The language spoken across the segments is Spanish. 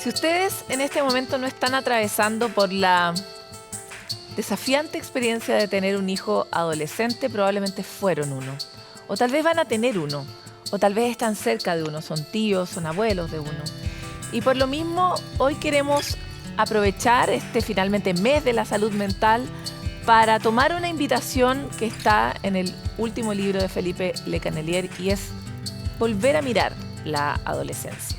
Si ustedes en este momento no están atravesando por la desafiante experiencia de tener un hijo adolescente, probablemente fueron uno. O tal vez van a tener uno. O tal vez están cerca de uno, son tíos, son abuelos de uno. Y por lo mismo, hoy queremos aprovechar este finalmente mes de la salud mental para tomar una invitación que está en el último libro de Felipe Le Cannelier y es volver a mirar la adolescencia.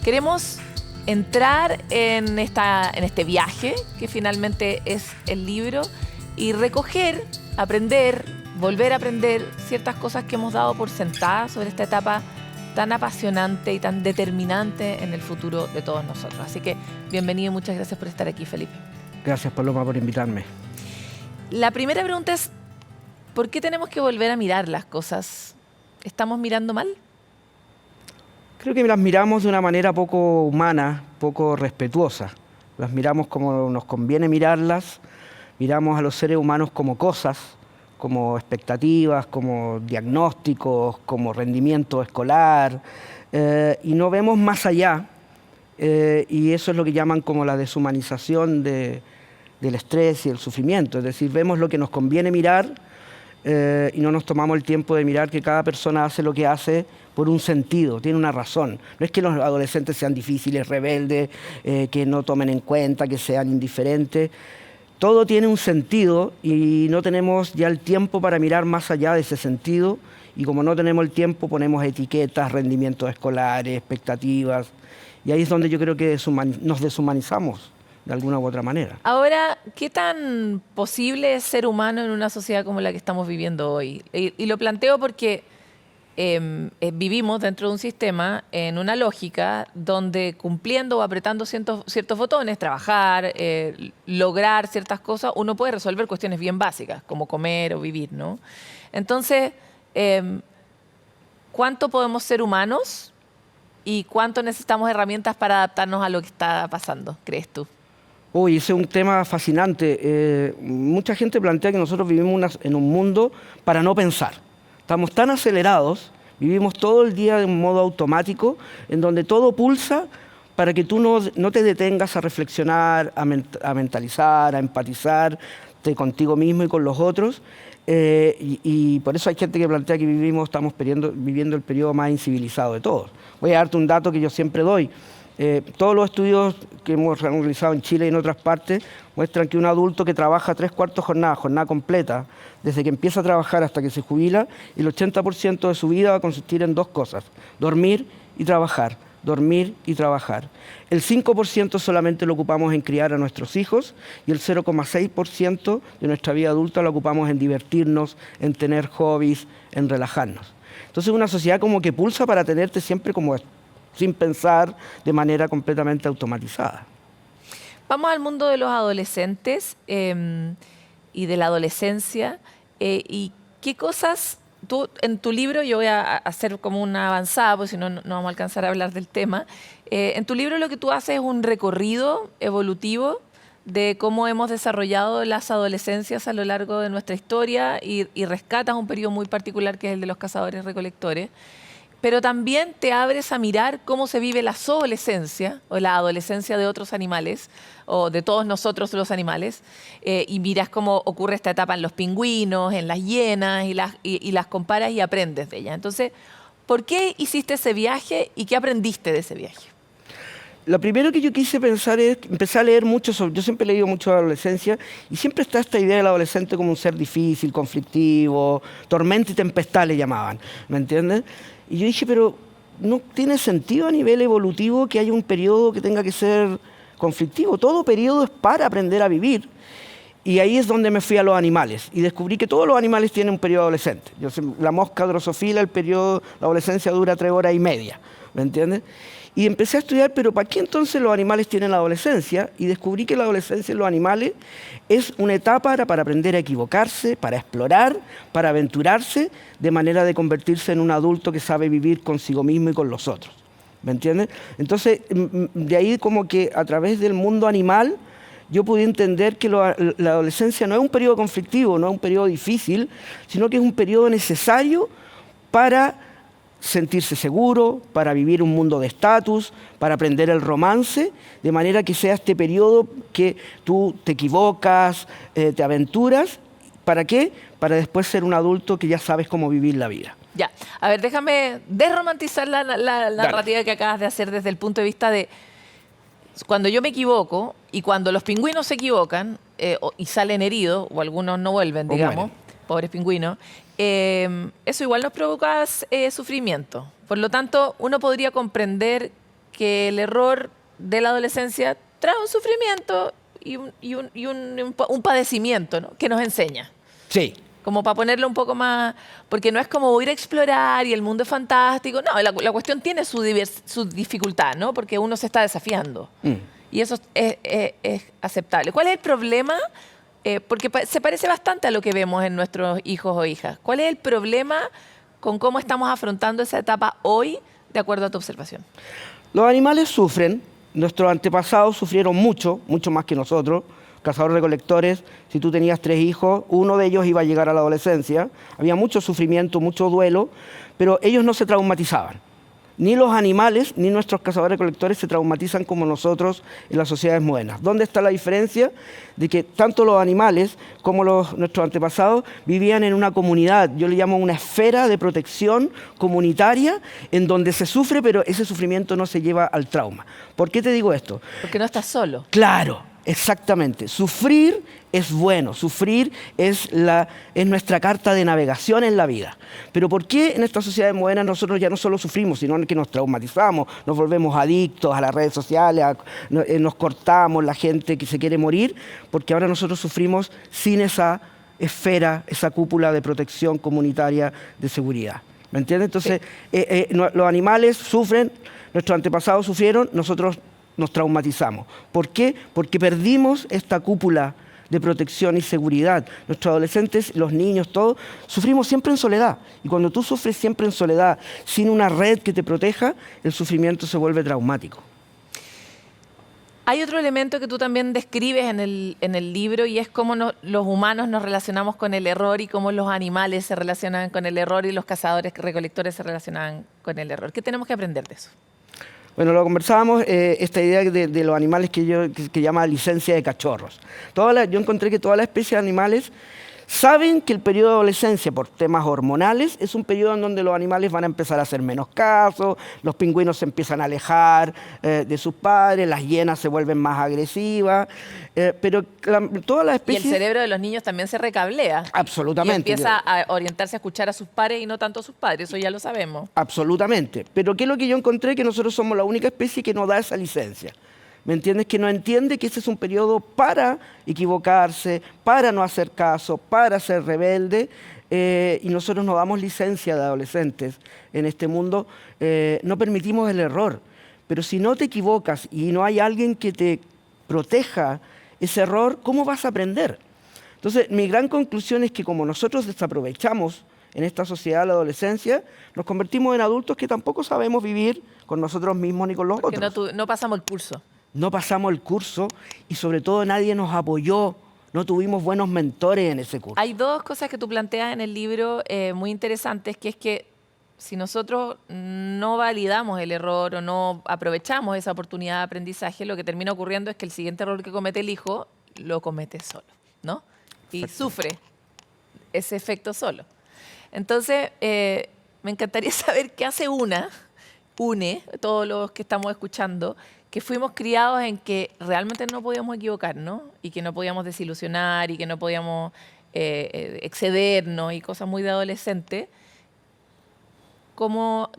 Queremos entrar en este viaje que finalmente es el libro y recoger, aprender, volver a aprender ciertas cosas que hemos dado por sentadas sobre esta etapa tan apasionante y tan determinante en el futuro de todos nosotros. Así que bienvenido y muchas gracias por estar aquí, Felipe. Gracias, Paloma, por invitarme. La primera pregunta es, ¿por qué tenemos que volver a mirar las cosas? ¿Estamos mirando mal? Creo que las miramos de una manera poco humana, poco respetuosa. Las miramos como nos conviene mirarlas, miramos a los seres humanos como cosas, como expectativas, como diagnósticos, como rendimiento escolar, y no vemos más allá, y eso es lo que llaman como la deshumanización del estrés y el sufrimiento. Es decir, vemos lo que nos conviene mirar y no nos tomamos el tiempo de mirar que cada persona hace lo que hace por un sentido, tiene una razón. No es que los adolescentes sean difíciles, rebeldes, que no tomen en cuenta, que sean indiferentes. Todo tiene un sentido y no tenemos ya el tiempo para mirar más allá de ese sentido. Y como no tenemos el tiempo, ponemos etiquetas, rendimientos escolares, expectativas. Y ahí es donde yo creo que nos deshumanizamos de alguna u otra manera. Ahora, ¿qué tan posible es ser humano en una sociedad como la que estamos viviendo hoy? Y lo planteo porque vivimos dentro de un sistema en una lógica donde cumpliendo o apretando ciertos botones, trabajar, lograr ciertas cosas, uno puede resolver cuestiones bien básicas, como comer o vivir, ¿no? Entonces, ¿cuánto podemos ser humanos y cuánto necesitamos herramientas para adaptarnos a lo que está pasando, crees tú? Uy, ese es un tema fascinante. Mucha gente plantea que nosotros vivimos en un mundo para no pensar. Estamos tan acelerados, vivimos todo el día de un modo automático, en donde todo pulsa para que tú no te detengas a reflexionar, a mentalizar, a empatizar contigo mismo y con los otros. Y por eso hay gente que plantea que estamos viviendo el periodo más incivilizado de todos. Voy a darte un dato que yo siempre doy. Todos los estudios que hemos realizado en Chile y en otras partes muestran que un adulto que trabaja 3/4 jornada completa, desde que empieza a trabajar hasta que se jubila, el 80% de su vida va a consistir en dos cosas: dormir y trabajar, dormir y trabajar. El 5% solamente lo ocupamos en criar a nuestros hijos y el 0,6% de nuestra vida adulta lo ocupamos en divertirnos, en tener hobbies, en relajarnos. Entonces una sociedad como que pulsa para tenerte siempre como sin pensar, de manera completamente automatizada. Vamos al mundo de los adolescentes y de la adolescencia. ¿Y qué cosas, tú en tu libro, yo voy a hacer como una avanzada, porque si no, no vamos a alcanzar a hablar del tema. En tu libro lo que tú haces es un recorrido evolutivo de cómo hemos desarrollado las adolescencias a lo largo de nuestra historia y rescatas un periodo muy particular que es el de los cazadores-recolectores. Pero también te abres a mirar cómo se vive la zoolescencia o la adolescencia de otros animales o de todos nosotros los animales y miras cómo ocurre esta etapa en los pingüinos, en las hienas y las comparas y aprendes de ellas. Entonces, ¿por qué hiciste ese viaje y qué aprendiste de ese viaje? Lo primero que yo quise pensar es, empecé a leer mucho yo siempre he leído mucho de la adolescencia y siempre está esta idea del adolescente como un ser difícil, conflictivo, tormenta y tempestad le llamaban, ¿me entiendes? Y yo dije, pero no tiene sentido a nivel evolutivo que haya un periodo que tenga que ser conflictivo. Todo periodo es para aprender a vivir. Y ahí es donde me fui a los animales y descubrí que todos los animales tienen un periodo adolescente. La mosca drosofila, la adolescencia dura 3 horas y media, ¿me entiendes? Y empecé a estudiar, pero ¿para qué entonces los animales tienen la adolescencia? Y descubrí que la adolescencia en los animales es una etapa para aprender a equivocarse, para explorar, para aventurarse, de manera de convertirse en un adulto que sabe vivir consigo mismo y con los otros. ¿Me entiendes? Entonces, de ahí como que a través del mundo animal, yo pude entender que la adolescencia no es un periodo conflictivo, no es un periodo difícil, sino que es un periodo necesario para sentirse seguro, para vivir un mundo de estatus, para aprender el romance, de manera que sea este periodo que tú te equivocas, te aventuras. ¿Para qué? Para después ser un adulto que ya sabes cómo vivir la vida. Ya, a ver, déjame desromantizar la narrativa que acabas de hacer desde el punto de vista de cuando yo me equivoco y cuando los pingüinos se equivocan y salen heridos, o algunos no vuelven, O digamos, mueren. pobres pingüinos, eso igual nos provoca sufrimiento. Por lo tanto, uno podría comprender que el error de la adolescencia trae un sufrimiento y un padecimiento, ¿no?, que nos enseña. Sí. Como para ponerlo un poco más, porque no es como ir a explorar y el mundo es fantástico. No, la cuestión tiene su dificultad, ¿no? Porque uno se está desafiando. Y eso es aceptable. ¿Cuál es el problema? Porque se parece bastante a lo que vemos en nuestros hijos o hijas. ¿Cuál es el problema con cómo estamos afrontando esa etapa hoy, de acuerdo a tu observación? Los animales sufren. Nuestros antepasados sufrieron mucho, mucho más que nosotros. Cazadores-recolectores, si tú tenías 3 hijos, uno de ellos iba a llegar a la adolescencia. Había mucho sufrimiento, mucho duelo, pero ellos no se traumatizaban. Ni los animales, ni nuestros cazadores-recolectores se traumatizan como nosotros en las sociedades modernas. ¿Dónde está la diferencia? De que tanto los animales como nuestros antepasados vivían en una comunidad, yo le llamo una esfera de protección comunitaria, en donde se sufre, pero ese sufrimiento no se lleva al trauma. ¿Por qué te digo esto? Porque no estás solo. Claro. Exactamente. Sufrir es bueno, sufrir es nuestra carta de navegación en la vida. Pero ¿por qué en esta sociedad moderna nosotros ya no solo sufrimos, sino que nos traumatizamos, nos volvemos adictos a las redes sociales, nos cortamos, la gente que se quiere morir? Porque ahora nosotros sufrimos sin esa esfera, esa cúpula de protección comunitaria de seguridad. ¿Me entiendes? Entonces, sí. Los animales sufren, nuestros antepasados sufrieron, nosotros nos traumatizamos. ¿Por qué? Porque perdimos esta cúpula de protección y seguridad. Nuestros adolescentes, los niños, todos, sufrimos siempre en soledad. Y cuando tú sufres siempre en soledad, sin una red que te proteja, el sufrimiento se vuelve traumático. Hay otro elemento que tú también describes en el libro y es cómo los humanos nos relacionamos con el error y cómo los animales se relacionan con el error y los cazadores-recolectores se relacionan con el error. ¿Qué tenemos que aprender de eso? Bueno, lo conversábamos, esta idea de los animales que llama licencia de cachorros. Yo encontré que todas las especies de animales saben que el periodo de adolescencia, por temas hormonales, es un periodo en donde los animales van a empezar a hacer menos caso, los pingüinos se empiezan a alejar de sus padres, las hienas se vuelven más agresivas, pero todas las especies... Y el cerebro de los niños también se recablea. Absolutamente. Y empieza a orientarse a escuchar a sus pares y no tanto a sus padres, eso ya lo sabemos. Absolutamente. Pero ¿qué es lo que yo encontré? Que nosotros somos la única especie que no da esa licencia. ¿Me entiendes? Que no entiende que ese es un periodo para equivocarse, para no hacer caso, para ser rebelde, y nosotros no damos licencia de adolescentes en este mundo, no permitimos el error. Pero si no te equivocas y no hay alguien que te proteja ese error, ¿cómo vas a aprender? Entonces, mi gran conclusión es que como nosotros desaprovechamos en esta sociedad la adolescencia, nos convertimos en adultos que tampoco sabemos vivir con nosotros mismos ni con los otros. Porque no pasamos el curso. No pasamos el curso y sobre todo nadie nos apoyó, no tuvimos buenos mentores en ese curso. Hay 2 cosas que tú planteas en el libro muy interesantes, que es que si nosotros no validamos el error o no aprovechamos esa oportunidad de aprendizaje, lo que termina ocurriendo es que el siguiente error que comete el hijo lo comete solo, ¿no? Y Perfecto. sufre ese efecto solo. Entonces, me encantaría saber qué hace todos los que estamos escuchando, que fuimos criados en que realmente no podíamos equivocarnos y que no podíamos desilusionar y que no podíamos excedernos y cosas muy de adolescente.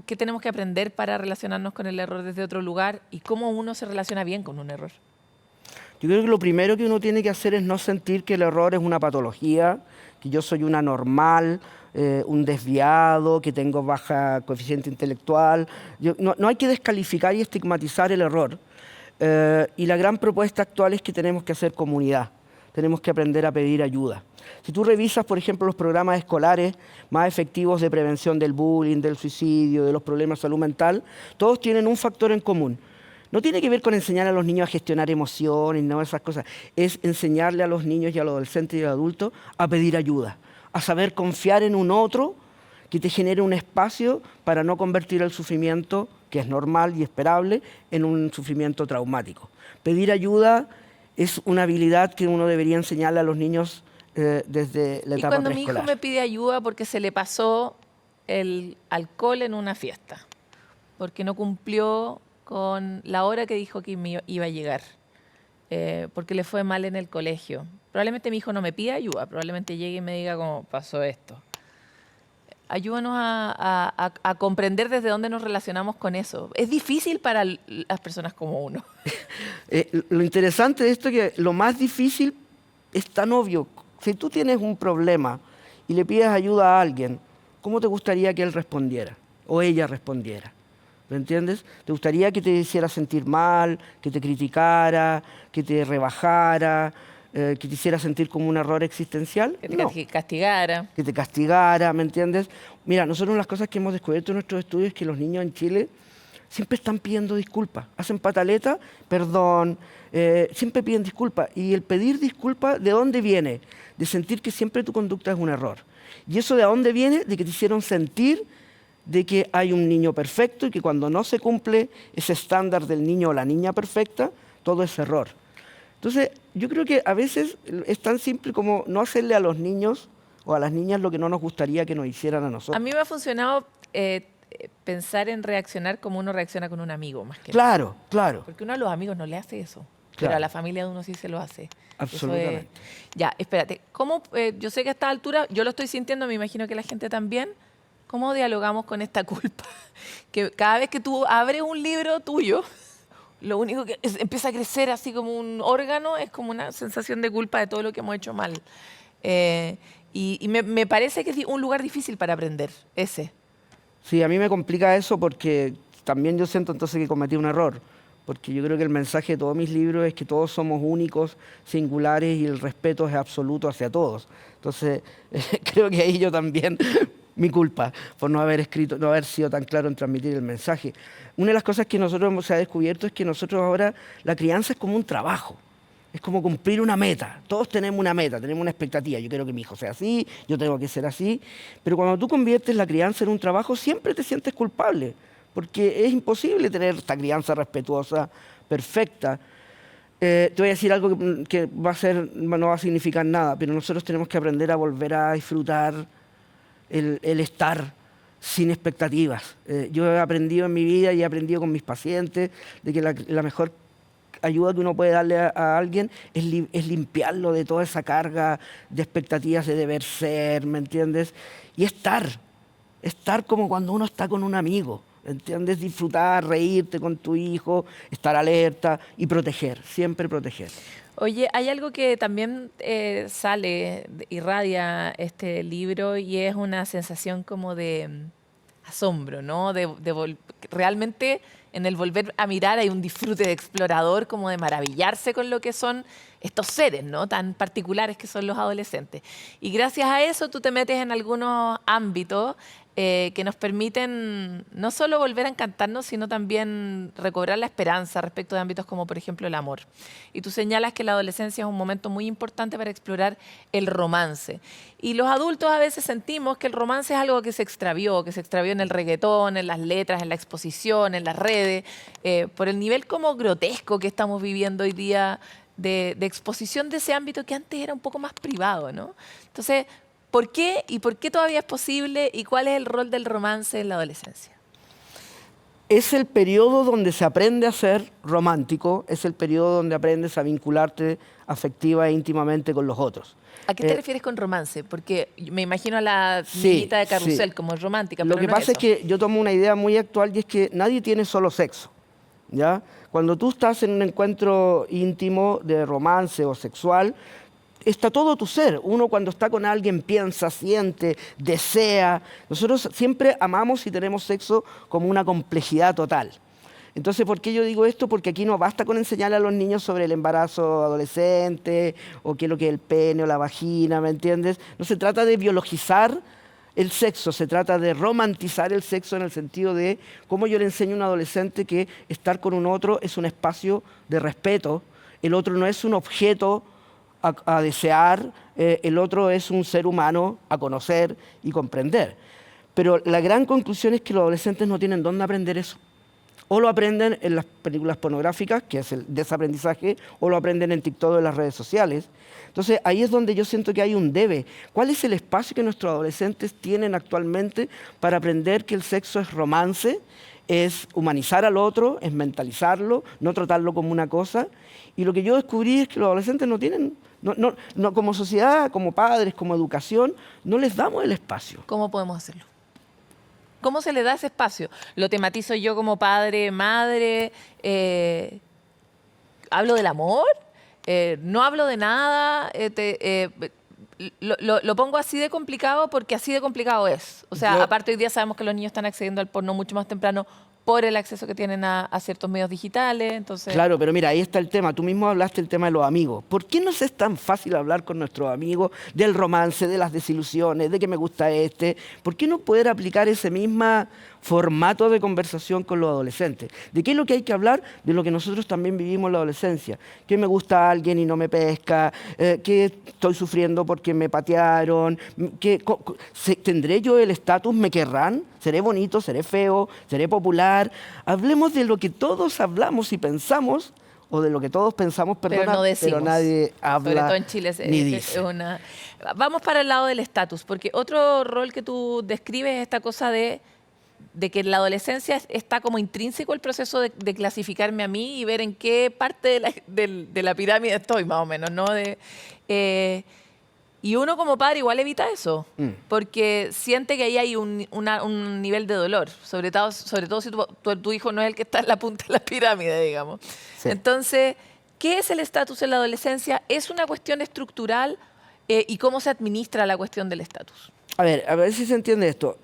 ¿Qué tenemos que aprender para relacionarnos con el error desde otro lugar y cómo uno se relaciona bien con un error? Yo creo que lo primero que uno tiene que hacer es no sentir que el error es una patología, que yo soy una anormal, un desviado, que tengo baja coeficiente intelectual. No hay que descalificar y estigmatizar el error. Y la gran propuesta actual es que tenemos que hacer comunidad, tenemos que aprender a pedir ayuda. Si tú revisas, por ejemplo, los programas escolares más efectivos de prevención del bullying, del suicidio, de los problemas de salud mental, todos tienen un factor en común. No tiene que ver con enseñar a los niños a gestionar emociones, no esas cosas. Es enseñarle a los niños y a los adolescentes y a los adultos a pedir ayuda, a saber confiar en un otro que te genere un espacio para no convertir el sufrimiento, que es normal y esperable, en un sufrimiento traumático. Pedir ayuda es una habilidad que uno debería enseñarle a los niños desde la Y etapa cuando mi hijo preescolar. me pide ayuda porque se le pasó el alcohol en una fiesta, porque no cumplió con la hora que dijo que iba a llegar, porque le fue mal en el colegio. Probablemente mi hijo no me pida ayuda, probablemente llegue y me diga cómo pasó esto. Ayúdanos a comprender desde dónde nos relacionamos con eso. Es difícil para las personas como uno. Lo interesante de esto es que lo más difícil es tan obvio. Si tú tienes un problema y le pides ayuda a alguien, ¿cómo te gustaría que él respondiera o ella respondiera? ¿Me entiendes? ¿Te gustaría que te hiciera sentir mal, que te criticara, que te rebajara, que te hiciera sentir como un error existencial? Que te No. castigara. Que te castigara, ¿me entiendes? Mira, nosotros las cosas que hemos descubierto en nuestros estudios es que los niños en Chile siempre están pidiendo disculpas. Hacen pataleta, perdón, siempre piden disculpas. Y el pedir disculpas, ¿de dónde viene? De sentir que siempre tu conducta es un error. ¿Y eso de dónde viene? De que te hicieron sentir de que hay un niño perfecto y que cuando no se cumple ese estándar del niño o la niña perfecta, todo es error. Entonces, yo creo que a veces es tan simple como no hacerle a los niños o a las niñas lo que no nos gustaría que nos hicieran a nosotros. A mí me ha funcionado pensar en reaccionar como uno reacciona con un amigo, más que Claro, claro. porque uno a los amigos no le hace eso, pero Claro. a la familia de uno sí se lo hace. Eso Absolutamente. Ya, espérate. ¿Cómo, yo sé que a esta altura, yo lo estoy sintiendo, me imagino que la gente también. ¿Cómo dialogamos con esta culpa? Que cada vez que tú abres un libro tuyo, lo único que empieza a crecer así como un órgano es como una sensación de culpa de todo lo que hemos hecho mal. Y me parece que es un lugar difícil para aprender, ese. Sí, a mí me complica eso porque también yo siento entonces que cometí un error. Porque yo creo que el mensaje de todos mis libros es que todos somos únicos, singulares y el respeto es absoluto hacia todos. Entonces, creo que ahí yo también, mi culpa por no haber escrito, no haber sido tan claro en transmitir el mensaje. Una de las cosas que nosotros se ha descubierto es que nosotros ahora, la crianza es como un trabajo. Es como cumplir una meta. Todos tenemos una meta, tenemos una expectativa. Yo quiero que mi hijo sea así, yo tengo que ser así. Pero cuando tú conviertes la crianza en un trabajo, siempre te sientes culpable. Porque es imposible tener esta crianza respetuosa, perfecta. Te voy a decir algo que no va a significar nada, pero nosotros tenemos que aprender a volver a disfrutar el estar sin expectativas. Yo he aprendido en mi vida y he aprendido con mis pacientes de que la mejor ayuda que uno puede darle a alguien es limpiarlo de toda esa carga de expectativas de deber ser, ¿me entiendes? Y estar como cuando uno está con un amigo, ¿entiendes? Disfrutar, reírte con tu hijo, estar alerta y proteger, siempre proteger. Oye, hay algo que también irradia este libro y es una sensación como de asombro, ¿no? Realmente en el volver a mirar hay un disfrute de explorador, como de maravillarse con lo que son estos seres, ¿no? Tan particulares que son los adolescentes. Y gracias a eso tú te metes en algunos ámbitos que nos permiten no solo volver a encantarnos, sino también recobrar la esperanza respecto de ámbitos como, por ejemplo, el amor. Y tú señalas que la adolescencia es un momento muy importante para explorar el romance. Y los adultos a veces sentimos que el romance es algo que se extravió en el reggaetón, en las letras, en la exposición, en las redes, por el nivel como grotesco que estamos viviendo hoy día de exposición de ese ámbito que antes era un poco más privado, ¿no? Entonces, ¿por qué y por qué todavía es posible y cuál es el rol del romance en la adolescencia? Es el periodo donde se aprende a ser romántico, es el periodo donde aprendes a vincularte afectiva e íntimamente con los otros. ¿A qué te refieres con romance? Porque me imagino a la niñita de Carrusel como romántica, Lo pero que no pasa es eso. que yo tomo una idea muy actual y es que nadie tiene solo sexo, ¿ya? Cuando tú estás en un encuentro íntimo de romance o sexual, está todo tu ser. Uno cuando está con alguien piensa, siente, desea. Nosotros siempre amamos y tenemos sexo como una complejidad total. Entonces, ¿por qué yo digo esto? Porque aquí no basta con enseñarle a los niños sobre el embarazo adolescente o qué es lo que es el pene o la vagina, ¿me entiendes? No se trata de biologizar el sexo, se trata de romantizar el sexo en el sentido de cómo yo le enseño a un adolescente que estar con un otro es un espacio de respeto, el otro no es un objeto a desear, el otro es un ser humano a conocer y comprender. Pero la gran conclusión es que los adolescentes no tienen dónde aprender eso. O lo aprenden en las películas pornográficas, que es el desaprendizaje, o lo aprenden en TikTok o en las redes sociales. Entonces, ahí es donde yo siento que hay un debe. ¿Cuál es el espacio que nuestros adolescentes tienen actualmente para aprender que el sexo es romance, es humanizar al otro, es mentalizarlo, no tratarlo como una cosa? Y lo que yo descubrí es que los adolescentes no tienen, no, como sociedad, como padres, como educación, no les damos el espacio. ¿Cómo podemos hacerlo? ¿Cómo se le da ese espacio? Lo tematizo yo como padre, madre, hablo del amor, no hablo de nada, lo pongo así de complicado porque así de complicado es. O sea, aparte hoy día sabemos que los niños están accediendo al porno mucho más temprano por el acceso que tienen a ciertos medios digitales, entonces... Claro, pero mira, ahí está el tema. Tú mismo hablaste del tema de los amigos. ¿Por qué nos es tan fácil hablar con nuestros amigos del romance, de las desilusiones, de que me gusta este? ¿Por qué no poder aplicar ese mismo formato de conversación con los adolescentes? ¿De qué es lo que hay que hablar? De lo que nosotros también vivimos en la adolescencia. Que me gusta alguien y no me pesca, que estoy sufriendo porque me patearon, ¿tendré yo el estatus? ¿Me querrán? ¿Seré bonito? ¿Seré feo? ¿Seré popular? Hablemos de lo que todos hablamos y pensamos, o de lo que todos pensamos, perdona, pero no decimos. Pero nadie habla. Sobre todo en Chile ni dice. Vamos para el lado del estatus, porque otro rol que tú describes es esta cosa de que en la adolescencia está como intrínseco el proceso de clasificarme a mí y ver en qué parte de la pirámide estoy, más o menos, ¿no? Y uno como padre igual evita eso, porque siente que ahí hay un nivel de dolor, sobre todo si tu hijo no es el que está en la punta de la pirámide, digamos. Sí. Entonces, ¿qué es el estatus en la adolescencia? ¿Es una cuestión estructural? ¿Y cómo se administra la cuestión del estatus? A ver si se entiende esto.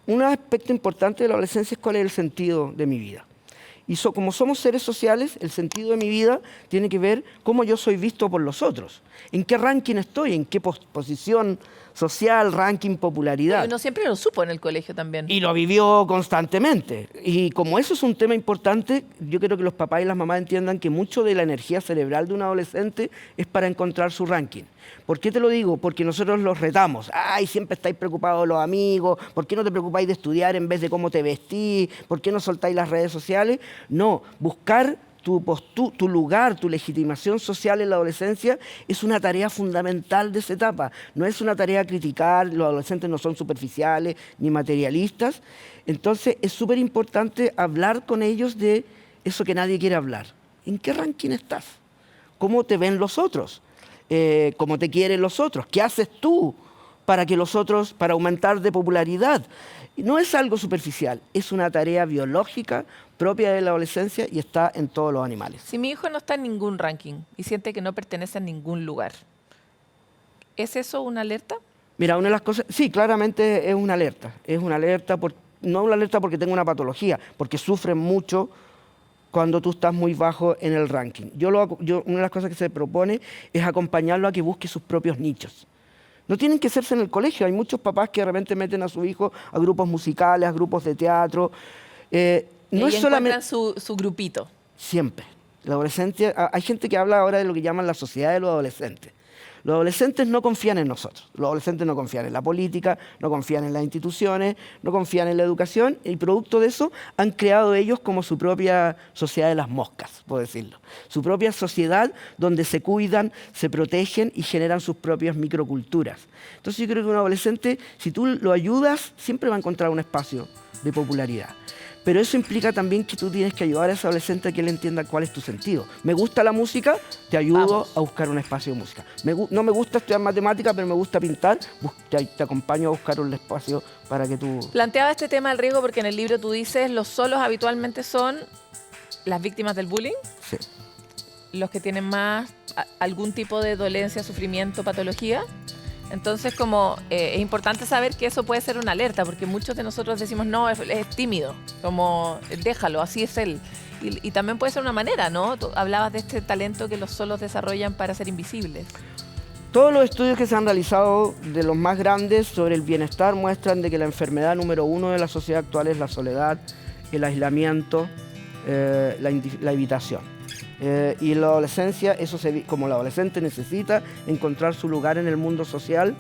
Un aspecto importante de la adolescencia es cuál es el sentido de mi vida. Y como somos seres sociales, el sentido de mi vida tiene que ver cómo yo soy visto por los otros. ¿En qué ranking estoy? ¿En qué posición social, ranking, popularidad? Y uno siempre lo supo en el colegio también. Y lo vivió constantemente. Y como eso es un tema importante, yo quiero que los papás y las mamás entiendan que mucho de la energía cerebral de un adolescente es para encontrar su ranking. ¿Por qué te lo digo? Porque nosotros los retamos. Ay, siempre estáis preocupados de los amigos. ¿Por qué no te preocupáis de estudiar en vez de cómo te vestís? ¿Por qué no soltáis las redes sociales? No, buscar tu lugar, tu legitimación social en la adolescencia es una tarea fundamental de esa etapa. No es una tarea criticar, los adolescentes no son superficiales ni materialistas. Entonces es súper importante hablar con ellos de eso que nadie quiere hablar. ¿En qué ranking estás? ¿Cómo te ven los otros? ¿Cómo te quieren los otros? ¿Qué haces tú para aumentar de popularidad? No es algo superficial, es una tarea biológica propia de la adolescencia y está en todos los animales. Si mi hijo no está en ningún ranking y siente que no pertenece a ningún lugar, ¿es eso una alerta? Mira, una de las cosas, sí, claramente es una alerta. Es una alerta, no una alerta porque tenga una patología, porque sufren mucho cuando tú estás muy bajo en el ranking. Una de las cosas que se propone es acompañarlo a que busque sus propios nichos. No tienen que hacerse en el colegio. Hay muchos papás que de repente meten a su hijo a grupos musicales, a grupos de teatro. No es solamente su grupito. Siempre. La adolescencia, hay gente que habla ahora de lo que llaman la sociedad de los adolescentes. Los adolescentes no confían en nosotros. Los adolescentes no confían en la política, no confían en las instituciones, no confían en la educación. Y producto de eso han creado ellos como su propia sociedad de las moscas, por decirlo. Su propia sociedad donde se cuidan, se protegen y generan sus propias microculturas. Entonces yo creo que un adolescente, si tú lo ayudas, siempre va a encontrar un espacio de popularidad. Pero eso implica también que tú tienes que ayudar a ese adolescente a que él entienda cuál es tu sentido. Me gusta la música, te ayudo a buscar un espacio de música. No me gusta estudiar matemática, pero me gusta pintar, te acompaño a buscar un espacio para que tú... Planteaba este tema del riesgo porque en el libro tú dices los solos habitualmente son las víctimas del bullying, sí, los que tienen más algún tipo de dolencia, sufrimiento, patología. Entonces, es importante saber que eso puede ser una alerta, porque muchos de nosotros decimos, no, es tímido, como déjalo, así es él. Y también puede ser una manera, ¿no? Tú hablabas de este talento que los solos desarrollan para ser invisibles. Todos los estudios que se han realizado de los más grandes sobre el bienestar muestran de que la enfermedad número 1 de la sociedad actual es la soledad, el aislamiento, la evitación. Y en la adolescencia, como el adolescente necesita encontrar su lugar en el mundo social,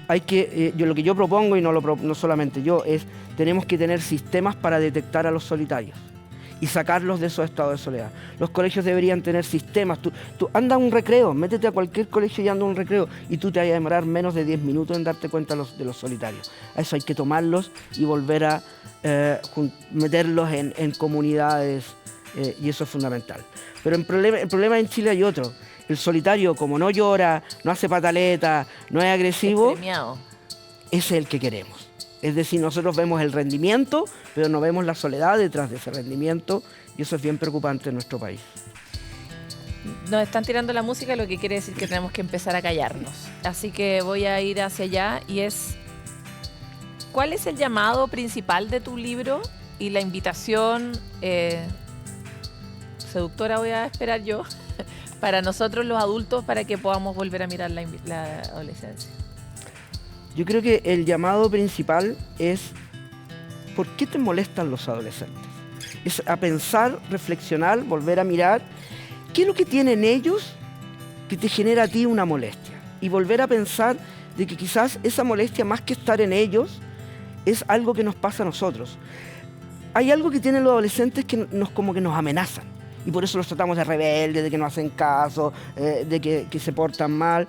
lo que yo propongo, y no solamente yo, es tenemos que tener sistemas para detectar a los solitarios y sacarlos de esos estados de soledad. Los colegios deberían tener sistemas. Tú anda a un recreo, métete a cualquier colegio y anda a un recreo y tú te vas a demorar menos de 10 minutos en darte cuenta de los solitarios. A eso hay que tomarlos y volver a meterlos en comunidades, y eso es fundamental. Pero el problema en Chile hay otro. El solitario, como no llora, no hace pataleta, no es agresivo, es el que queremos. Es decir, nosotros vemos el rendimiento, pero no vemos la soledad detrás de ese rendimiento, y eso es bien preocupante en nuestro país. Nos están tirando la música, lo que quiere decir que tenemos que empezar a callarnos. Así que voy a ir hacia allá, y es, ¿cuál es el llamado principal de tu libro y la invitación seductora, voy a esperar yo, para nosotros los adultos, para que podamos volver a mirar la adolescencia? Yo creo que el llamado principal es ¿por qué te molestan los adolescentes? Es a pensar, reflexionar, volver a mirar qué es lo que tienen ellos que te genera a ti una molestia. Y volver a pensar de que quizás esa molestia, más que estar en ellos, es algo que nos pasa a nosotros. Hay algo que tienen los adolescentes que como que nos amenazan. Y por eso los tratamos de rebeldes, de que no hacen caso, de que se portan mal.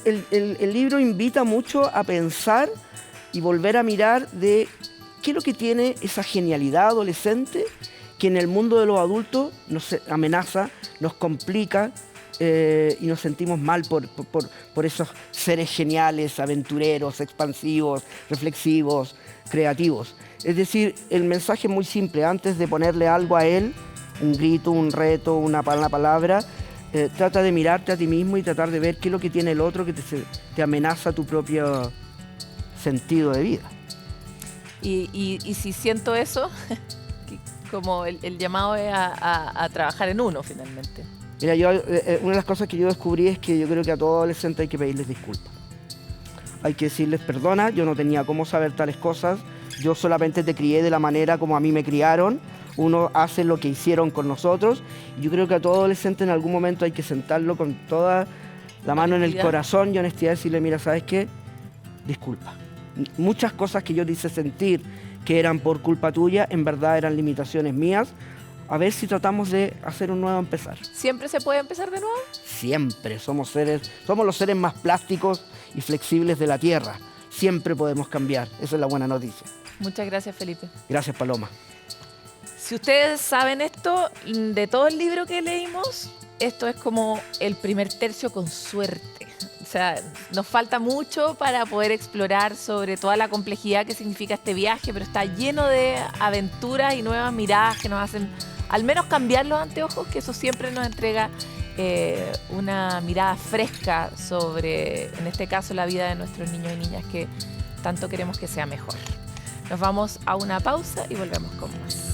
El libro invita mucho a pensar y volver a mirar de qué es lo que tiene esa genialidad adolescente que en el mundo de los adultos nos amenaza, nos complica, y nos sentimos mal por esos seres geniales, aventureros, expansivos, reflexivos, creativos. Es decir, el mensaje es muy simple. Antes de ponerle algo a él, un grito, un reto, una palabra, trata de mirarte a ti mismo y tratar de ver qué es lo que tiene el otro que te amenaza tu propio sentido de vida. Y si siento eso, como el llamado es a trabajar en uno finalmente. Mira, una de las cosas que yo descubrí es que yo creo que a todo adolescente hay que pedirles disculpas. Hay que decirles perdona, yo no tenía cómo saber tales cosas, yo solamente te crié de la manera como a mí me criaron. Uno hace lo que hicieron con nosotros, y yo creo que a todo adolescente en algún momento hay que sentarlo con toda la mano en el corazón y honestidad, decirle, mira, ¿sabes qué? Disculpa. Muchas cosas que yo te hice sentir que eran por culpa tuya, en verdad eran limitaciones mías. A ver si tratamos de hacer un nuevo empezar. ¿Siempre se puede empezar de nuevo? Siempre. Somos los seres más plásticos y flexibles de la Tierra. Siempre podemos cambiar. Esa es la buena noticia. Muchas gracias, Felipe. Gracias, Paloma. Si ustedes saben esto, de todo el libro que leímos, esto es como el primer tercio con suerte. O sea, nos falta mucho para poder explorar sobre toda la complejidad que significa este viaje, pero está lleno de aventuras y nuevas miradas que nos hacen al menos cambiar los anteojos, que eso siempre nos entrega una mirada fresca sobre, en este caso, la vida de nuestros niños y niñas que tanto queremos que sea mejor. Nos vamos a una pausa y volvemos con más.